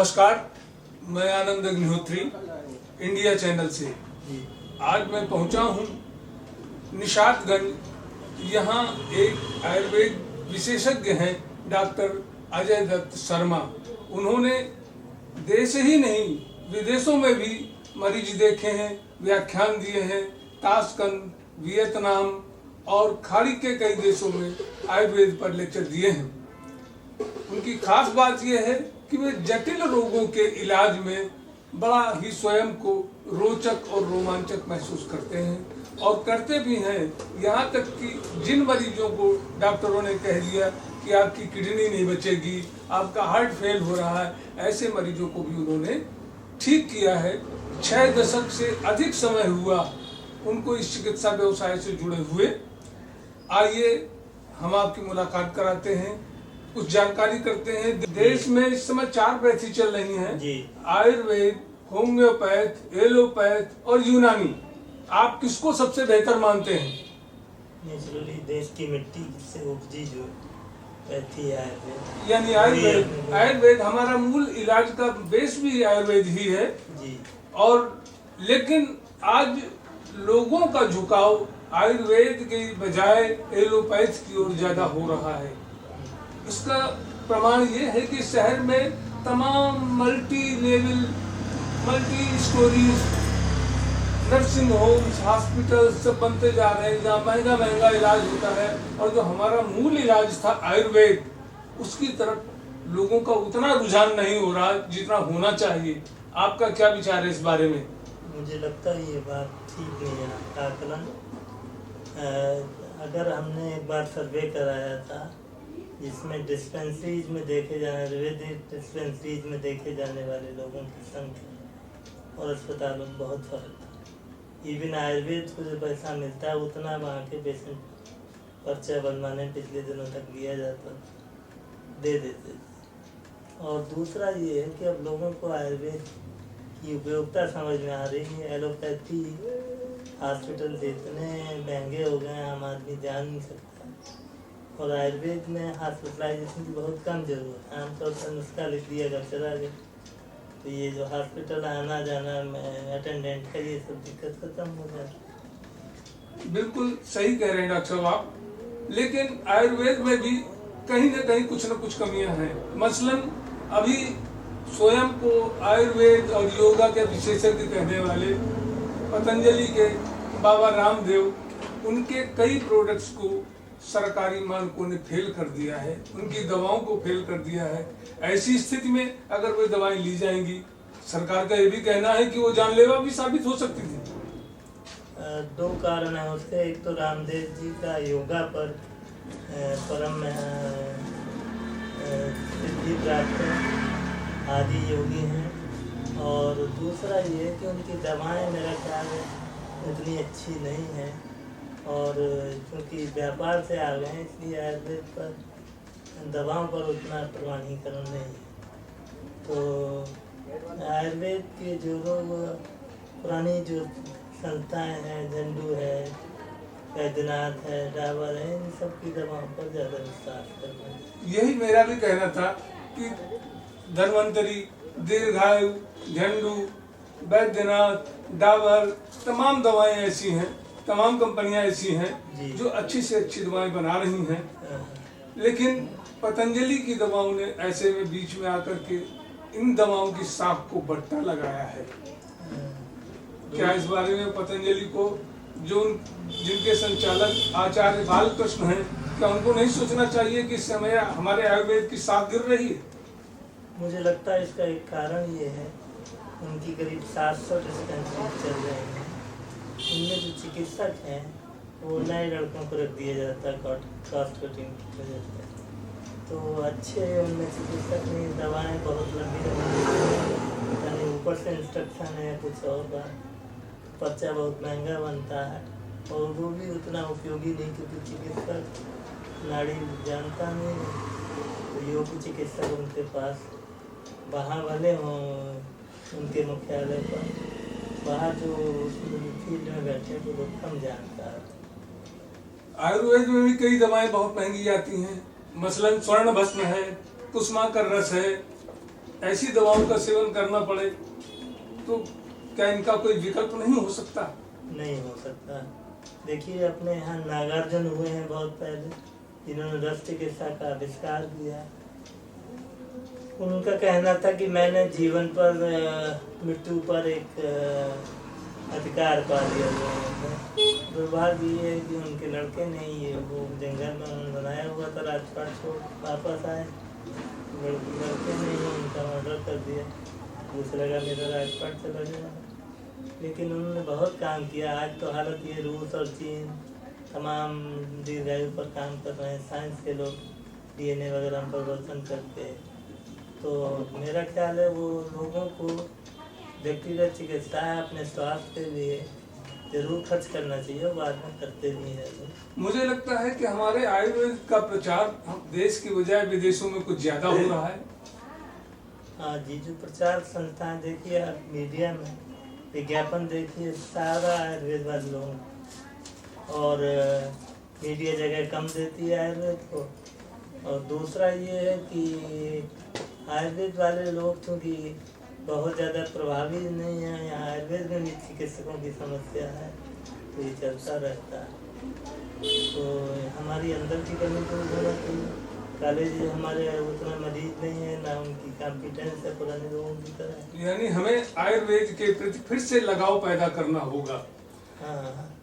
नमस्कार, मैं आनंद Agnihotri India channel से। आज मैं पहुंचा हूं निशातगंज। यहाँ एक आयुर्वेद विशेषज्ञ हैं डॉक्टर अजय दत्त शर्मा। उन्होंने देश ही नहीं विदेशों में भी मरीज देखे हैं, व्याख्यान दिए हैं। ताशकंद, वियतनाम और खाड़ी के कई देशों में आयुर्वेद पर लेक्चर दिए हैं। उनकी खास बात यह है कि वे जटिल रोगों के इलाज में बड़ा ही स्वयं को रोचक और रोमांचक महसूस करते हैं और करते भी हैं। यहाँ तक कि जिन मरीजों को डॉक्टरों ने कह दिया कि आपकी किडनी नहीं बचेगी, आपका हार्ट फेल हो रहा है, ऐसे मरीजों को भी उन्होंने ठीक किया है। 6 दशक से अधिक समय हुआ उनको इस चिकित्सा व्यवसाय से जुड़े हुए। आइए हम आपकी मुलाकात कराते हैं, कुछ जानकारी करते हैं। देश में इस समय 4 पैथी चल रही हैं, आयुर्वेद, होम्योपैथ, एलोपैथ और यूनानी। आप किसको सबसे बेहतर मानते हैं? नेचुरली देश की मिट्टी से उपजी जो पैथी आयुर्वेद, यानी आयुर्वेद हमारा मूल इलाज का बेस भी आयुर्वेद ही है जी। और लेकिन आज लोगों का झुकाव आयुर्वेद के बजाय एलोपैथ की ओर ज्यादा हो रहा है। इसका प्रमाण ये है कि शहर में तमाम multi level, multi storeys nursing homes, hospital सब बनते जा रहे हैं, जहाँ महंगा महंगा इलाज होता है। और जो हमारा मूल इलाज था आयुर्वेद, उसकी तरफ लोगों का उतना रुझान नहीं हो रहा जितना होना चाहिए। आपका क्या विचार है इस बारे में? मुझे लगता है ये बात ठीक नहीं है आपका आकलन। अगर हमने एक बार सर्वे कराया था जिसमें डिस्पेंसरीज में देखे जाने आयुर्वेदिक डिस्पेंसरीज में देखे जाने वाले लोगों की संख्या और अस्पतालों में बहुत फर्क था। इवन आयुर्वेद को जो पैसा मिलता है उतना वहाँ के पेशेंट पर्चा बनवाने पिछले दिनों तक दिया जाता, दे देते। और दूसरा ये है कि अब लोगों को आयुर्वेद की उपयोगिता समझ में आ रही है। एलोपैथी हॉस्पिटल इतने महंगे हो गए हैं, आम आदमी जान नहीं सकता। और आयुर्वेद में हॉस्पिटलाइजेशन की बहुत कम जरूरत है, आमतौर पर नुस्खा लिख दिया अगर चला गया। तो ये जो हॉस्पिटल आना जाना में अटेंडेंट का ये सब दिक्कत खत्म हो जाए। बिल्कुल सही कह रहे हैं डॉक्टर साहब आप। लेकिन आयुर्वेद में भी कहीं ना कहीं कुछ न कुछ कमियां हैं। मसलन अभी स्वयं को आयुर्वेद और योगा के विशेषज्ञ कहने वाले पतंजलि के बाबा रामदेव, उनके कई प्रोडक्ट्स को सरकारी मानकों ने फेल कर दिया है, उनकी दवाओं को फेल कर दिया है। ऐसी स्थिति में अगर वे दवाएं ली जाएंगी, सरकार का ये भी कहना है कि वो जानलेवा भी साबित हो सकती थी। 2 कारण है उसके। एक तो रामदेव जी का योगा पर परम सिद्धि प्राप्त है, आदि योगी हैं। और दूसरा ये कि उनकी दवाएं मेरा ख्याल है उतनी अच्छी नहीं है। और क्योंकि व्यापार से आ गए हैं इसलिए आयुर्वेद पर दवाओं पर उतना प्रमाणीकरण नहीं है। तो आयुर्वेद के जो लोग पुरानी जो संस्थाएं हैं, झंडू है, वैद्यनाथ है, डाबर है, इन सब की दवाओं पर ज़्यादा विश्वास करना है। यही मेरा भी कहना था कि धन्वंतरी, दीर्घायु, झंडू, वैद्यनाथ, डाबर, तमाम दवाएं ऐसी हैं, तमाम कंपनियां ऐसी हैं जो अच्छी से अच्छी दवाएं बना रही हैं। लेकिन पतंजलि की दवाओं ने ऐसे में बीच में आकर के इन दवाओं की साख को बट्टा लगाया है। क्या इस बारे में पतंजलि को, जो जिनके संचालक आचार्य बालकृष्ण हैं, क्या उनको नहीं सोचना चाहिए कि इस समय हमारे आयुर्वेद की साख गिर रही है? मुझे लगता है इसका एक कारण ये है, उनकी करीब 700 डिस्पेंसरी चल रहे हैं। उनमें जो चिकित्सक हैं वो नए लड़कों को रख दिया जाता है कॉस्ट कटिंग की वजह से। तो अच्छे उनमें चिकित्सक नहीं, दवाएं बहुत लंबी यानी ऊपर से इंस्ट्रक्शन है कुछ और बात, पर्चा बहुत महंगा बनता है और वो भी उतना उपयोगी नहीं क्योंकि चिकित्सक नाड़ी जानता नहीं है। तो योग चिकित्सक उनके पास वहाँ भले हों उनके मुख्यालय पर, वहाँ जो फील्ड में बैठे तो लोग कम जानता है। आयुर्वेद में भी कई दवाएं बहुत महंगी आती हैं। मसलन स्वर्ण भस्म है, कुसुमाकर रस है, ऐसी दवाओं का सेवन करना पड़े, तो क्या इनका कोई विकल्प नहीं हो सकता? नहीं हो सकता। देखिए अपने यहाँ नागार्जुन हुए हैं बहुत पहले, जिन्होंने रस चिकित्सा का आविष्कार किया। उनका कहना था कि मैंने जीवन पर मृत्यु पर एक अधिकार पा लिया हुआ है। दुर्भाग्य ये है कि उनके लड़के ने ये वो जंगल में उन्होंने बनाया हुआ था, राजपाट छोड़ वापस आए, लड़के ने ही उनका मर्डर कर दिया। मुझे लगा मेरा राजपाट चला गया, लेकिन उन्होंने बहुत काम किया। आज तो हालत ये रूस और चीन तमाम दीर्घायु पर काम कर रहे हैं, साइंस के लोग DNA वगैरह में परिवर्तन करके। तो मेरा ख्याल है वो लोगों को व्यक्तिगत चिकित्सा अपने स्वास्थ्य के लिए जरूर खर्च करना चाहिए, और बाद में करते भी हैं लोग। मुझे लगता है कि हमारे आयुर्वेद का प्रचार देश की बजाय विदेशों में कुछ ज्यादा हो रहा है। हाँ जी, जो प्रचार संस्थाएं देखिए, आप मीडिया में विज्ञापन देखिए, सारा आयुर्वेद वाले लोग, और मीडिया जगह कम देती है आयुर्वेद को। और दूसरा ये है कि आयुर्वेद वाले लोग चूँकि बहुत ज़्यादा प्रभावी नहीं है, यहाँ आयुर्वेद में भी चिकित्सकों की समस्या है, तो ये चलता रहता है। तो हमारी अंदर की कमी दूर होना चाहिए। कॉलेज हमारे उतना मरीज नहीं है, ना उनकी कॉम्पिटेंस है पुराने लोगों की तरह। यानी हमें आयुर्वेद के प्रति फिर से लगाव पैदा करना होगा। हाँ,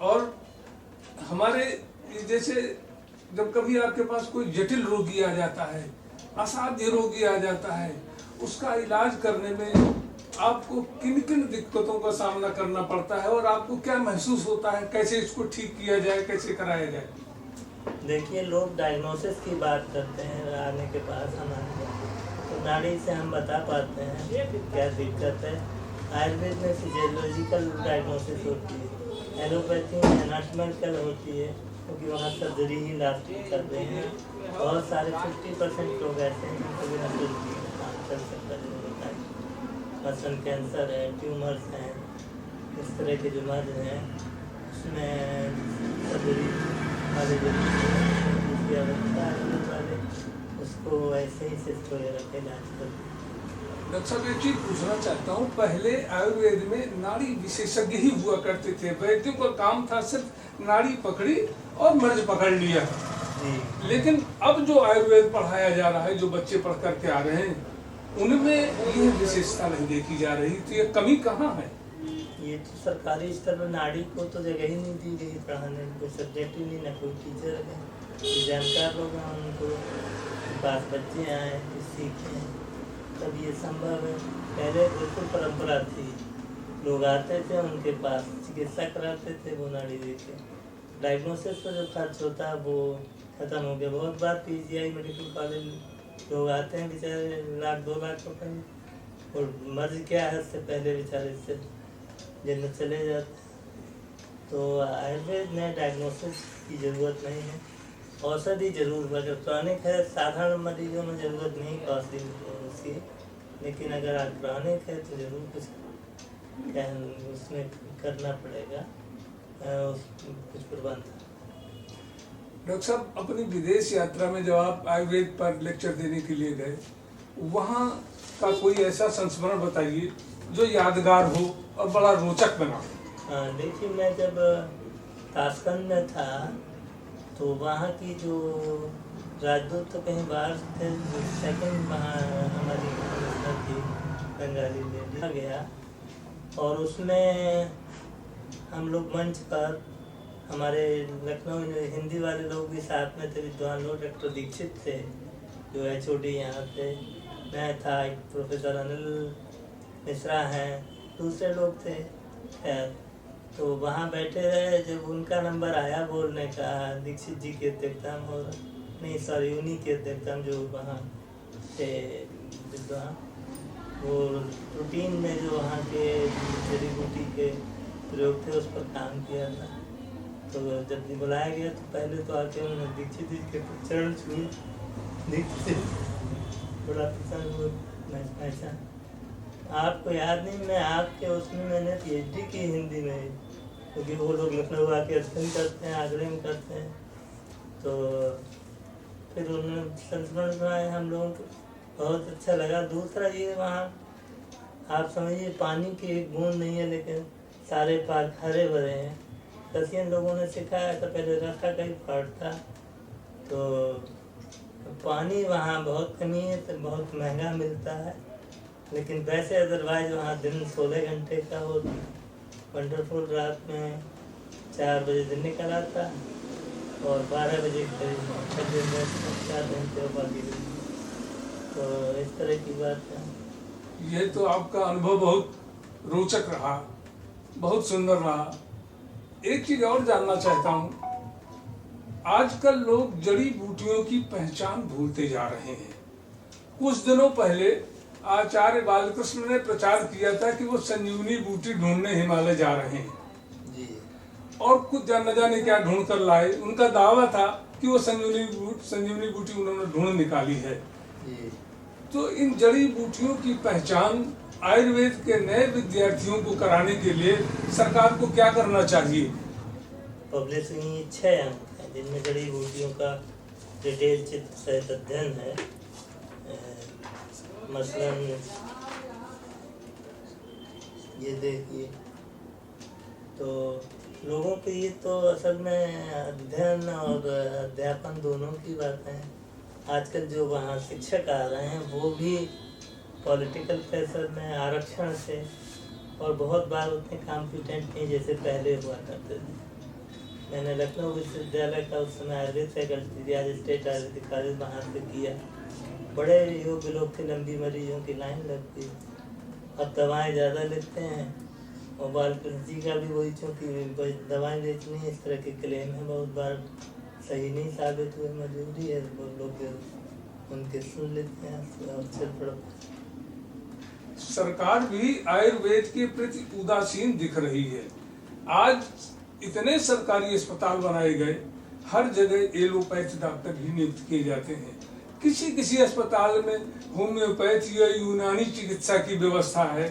और हमारे जैसे जब कभी आपके पास कोई जटिल रोगी आ जाता है, असाध्य रोगी आ जाता है, उसका इलाज करने में आपको किन किन दिक्कतों का सामना करना पड़ता है, और आपको क्या महसूस होता है, कैसे इसको ठीक किया जाए, कैसे कराया जाए? देखिए लोग डायग्नोसिस की बात करते हैं आने के पास हमारे, तो नाड़ी से हम बता पाते हैं क्या दिक्कत है। आयुर्वेद में फिजियोलॉजिकल डायग्नोसिस होती है, एलोपैथी में एनाटॉमिकल होती है, क्योंकि वहाँ सर्जरी ही लास्ट कर रहे हैं। बहुत सारे 50% लोग ऐसे हैं जिनको बिना सर्जरी काम कर सकता है, मसल कैंसर है, ट्यूमर्स हैं, इस तरह के जो मर्ज हैं उसमें सर्जरी वाले जिसकी अवस्था है वाले उसको ऐसे ही सिस्ट वगैरह के इलाज करते हैं। डॉक्टर साहब एक चीज पूछना चाहता हूँ, पहले आयुर्वेद में नाड़ी विशेषज्ञ ही हुआ करते थे, वैद्यों का काम था सिर्फ नाड़ी पकड़ी और मर्ज पकड़ लिया। लेकिन अब जो आयुर्वेद पढ़ाया जा रहा है, जो बच्चे पढ़ करके आ रहे हैं, उनमें ये विशेषता नहीं देखी जा रही, तो ये कमी कहाँ है? ये तो सरकारी स्तर पर नाड़ी को तो जगह ही नहीं दी गई पढ़ाने, कोई सब्जेक्ट ही नहीं, ना कोई टीचर है। जानकार लोग हैं, उनको पास बच्चे आए सीखें, तब ये संभव है। पहले बिल्कुल परंपरा थी, लोग आते थे उनके पास चिकित्सा कराते थे, वो नाड़ी देखे। डायग्नोसिस पर जो खर्च होता है वो खत्म हो गया। बहुत बार PGI मेडिकल कॉलेज लोग आते हैं बेचारे, 1-2 लाख रुपए, और मर्ज क्या है उससे पहले बेचारे से जिनमें चले जाते हैं। तो आयुर्वेद में डायग्नोसिस की ज़रूरत नहीं है, औषधि जरूर, अगर क्रॉनिक है साधारण मरीजों में ज़रूरत नहीं औषधि उसकी, लेकिन अगर आप क्रॉनिक है तो ज़रूर कुछ उसमें करना पड़ेगा, कुछ प्रबंध। डॉक्टर साहब अपनी विदेश यात्रा में जब आप आयुर्वेद पर लेक्चर देने के लिए गए, वहाँ का कोई ऐसा संस्मरण बताइए जो यादगार हो और बड़ा रोचक बना। हाँ देखिए, मैं जब ताशकंद में था तो वहाँ की जो राजदूत तो कहीं बाहर थे, सेकंड वहाँ हमारी कमिश्नर थी बंगाली लेडी आ गया, और उसमें हम लोग मंच पर, हमारे लखनऊ में हिंदी वाले लोग भी साथ में थे, विद्वान लोग, डॉक्टर दीक्षित थे जो HOD यहाँ थे, मैं था, एक प्रोफेसर अनिल मिश्रा हैं, दूसरे लोग थे। खैर तो वहाँ बैठे रहे, जब उनका नंबर आया बोलने का, दीक्षित जी के अध्यक्षता में, और नहीं सॉरी उन्हीं के अध्यक्षता में जो वहाँ थे विद्वान, वो रूटीन में जो वहाँ के जड़ी बूटी के प्रयोग थे उस पर काम किया था। तो जब भी बुलाया गया तो पहले तो आके उन्होंने दीक्षित जी के चरण छुए, दीक्षित बड़ा पसंद हुआ। मैं आपको याद नहीं, मैं आपके उसमें मैंने PhD की हिंदी में, क्योंकि वो लोग लखनऊ आके अध्ययन करते हैं, आगरे में करते हैं। तो फिर उन्होंने संस्मरण सुनाए हम लोगों को, बहुत अच्छा लगा। दूसरा ये वहाँ आप समझिए पानी की एक बूंद नहीं है, लेकिन सारे पार्क हरे भरे हैं। रसियन लोगों ने सिखाया था, पहले रास्ता का ही पार्ट था, तो पानी वहाँ बहुत कमी है, तो बहुत महंगा मिलता है। लेकिन वैसे अदरवाइज वहाँ दिन 16 घंटे का हो। वंडरफुल रात में 4 बजे दिन निकल आता और 12 बजे करीब 4 घंटे और बाकी दिन। तो इस तरह की बात है। ये तो आपका अनुभव बहुत रोचक रहा, बहुत सुंदर रहा। एक चीज और जानना चाहता हूँ, आजकल लोग जड़ी बूटियों की पहचान भूलते जा रहे हैं। कुछ दिनों पहले आचार्य बालकृष्ण ने प्रचार किया था कि वो संजीवनी बूटी ढूंढने हिमालय जा रहे हैं जी। और कुछ न जाने क्या ढूंढ कर लाए। उनका दावा था कि वो संजीवनी बूटी उन्होंने ढूंढ निकाली है जी। तो इन जड़ी बूटियों की पहचान आयुर्वेद के नए विद्यार्थियों को कराने के लिए सरकार को क्या करना चाहिए? पब्लिशिंग 6 अंक है जिनमें जड़ी बूटियों का डिटेल चित्र सहित अध्ययन है। मसलन ये देखिए, तो लोगों के ये तो असल में अध्ययन और अध्यापन दोनों की बात है। आजकल जो वहाँ शिक्षक आ रहे हैं वो भी पॉलिटिकल प्रेशर में, आरक्षण से, और बहुत बार उतने कॉम्पिटेंट नहीं जैसे पहले हुआ करते थे। मैंने लखनऊ विश्वविद्यालय का उस समय आयुर्वेद फैकल्टी थी, आज स्टेट आयुर्वेदिक कॉलेज वहाँ से किया। बड़े योग्य लोग थे, लंबी मरीजों की लाइन लगती। अब दवाएं ज़्यादा लेते हैं और बालकृष्ण जी का भी वही, चूँकि दवाएं बेचनी है, इस तरह के क्लेम है, बहुत बार सही नहीं साबित हुए। मजबूरी है, वो लोग उनके सुन लेते हैं और सिर पड़ते। सरकार भी आयुर्वेद के प्रति उदासीन दिख रही है। आज इतने सरकारी अस्पताल बनाए गए, हर जगह एलोपैथ डॉक्टर ही नियुक्त किए जाते हैं। किसी किसी अस्पताल में होम्योपैथी या यूनानी चिकित्सा की व्यवस्था है,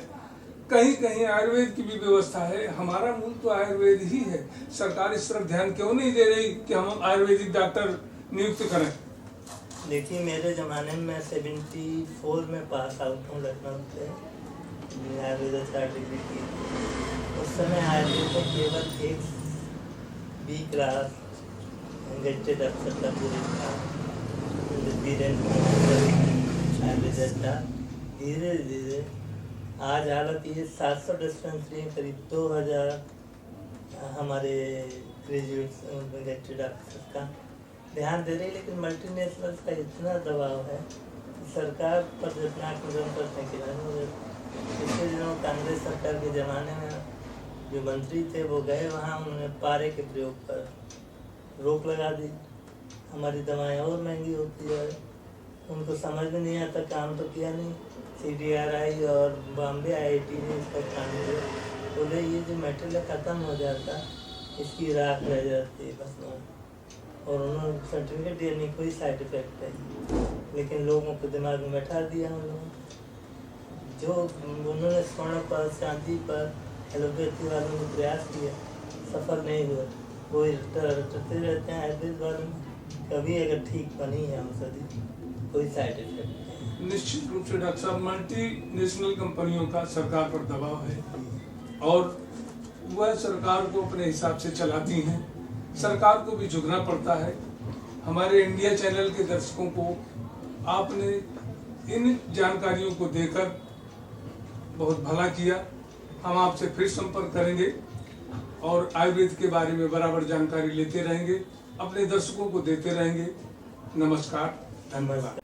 कहीं कहीं आयुर्वेद की भी व्यवस्था है। हमारा मूल तो आयुर्वेद ही है। सरकार इस तरफ ध्यान क्यों नहीं दे रही कि हम आयुर्वेदिक डॉक्टर नियुक्त करें? देखिए, मेरे ज़माने में 74 में पास आउट हूँ लखनऊ से, आयुर्वेद 4 डिग्री की। उस समय आयुर्वेद में केवल एक बी क्लास गेस्टेड अफसर था पूरे था। धीरे धीरे आज हालत ये 700 डिस्पेंसरी, करीब 2000 हमारे ग्रेजुएट्स गेस्टेड अफसर का ध्यान दे रही। लेकिन मल्टीनेशनल का इतना दबाव है कि सरकार पर जितना कदम करने के लिए। पिछले दिनों कांग्रेस सरकार के ज़माने में जो मंत्री थे वो गए वहाँ, उन्होंने पारे के प्रयोग पर रोक लगा दी। हमारी दवाएं और महंगी होती है। उनको समझ में नहीं आता, काम तो किया नहीं। CDRI और बॉम्बे IIT ने इसका काम किया। बोले ये जो मेटेरियल खत्म हो जाता, इसकी राख रह जाती है बस में, और उन्होंने सर्टिफिकेट दिया, नहीं कोई साइड इफेक्ट है। लेकिन लोगों को दिमाग में बैठा दिया उन्होंने। जो उन्होंने स्वर्ण पर, चांदी पर एलोपैथी वालों ने प्रयास किया, सफल नहीं हुआ। वो रटते रहते हैं आयुर्वेद वालों में। कभी अगर ठीक बनी है औषधि, कोई साइड इफेक्ट नहीं। निश्चित रूप से डॉक्टर साहब, मल्टी नेशनल कंपनियों का सरकार पर दबाव है और वह सरकार को अपने हिसाब से चलाती हैं। सरकार को भी झुकना पड़ता है। हमारे इंडिया चैनल के दर्शकों को आपने इन जानकारियों को देकर बहुत भला किया। हम आपसे फिर संपर्क करेंगे और आयुर्वेद के बारे में बराबर जानकारी लेते रहेंगे, अपने दर्शकों को देते रहेंगे। नमस्कार, धन्यवाद।